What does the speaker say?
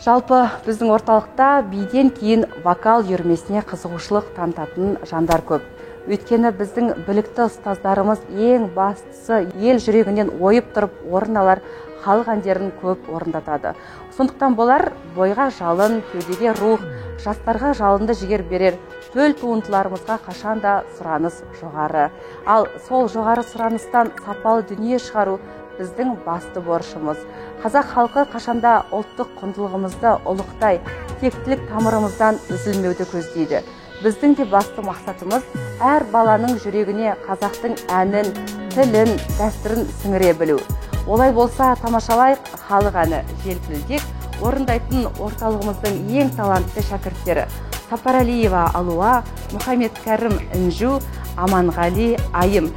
Жалпы біздің орталықта биден кейін вокал үйірмесіне қызығушылық танытатын жандар көп. Өйткені біздің білікті ұстаздарымыз ең бастысы ел жүрегінен ойып тұрып орын алар халық әндерін көп орындатады. Сондықтан болар бойға жалын, кеудеге рух, жастарға жалынды жігер берер төл туындыларымызға қашанда сұраныс жоғары. Ал сол жоғары сұраныстан сапалы дүние шығару біздің басты борышымыз. Қазақ халқы қашанда ұлттық құндылығымызды ұлықтай, тектілік тамырымыздан үзілмеуді көздейді. Біздің де басты мақсатымыз әр баланың жүрегіне қазақтың әнін, тілін, дәстүрін сіңіре білу. Олай болса тамашалайық халық әні желпілдек орындайтын орталығымыздың ең талантты шәкірттері Сапарәлиева Алуа, Мұхаммед Кәрім Інжу, Аманғали Айым.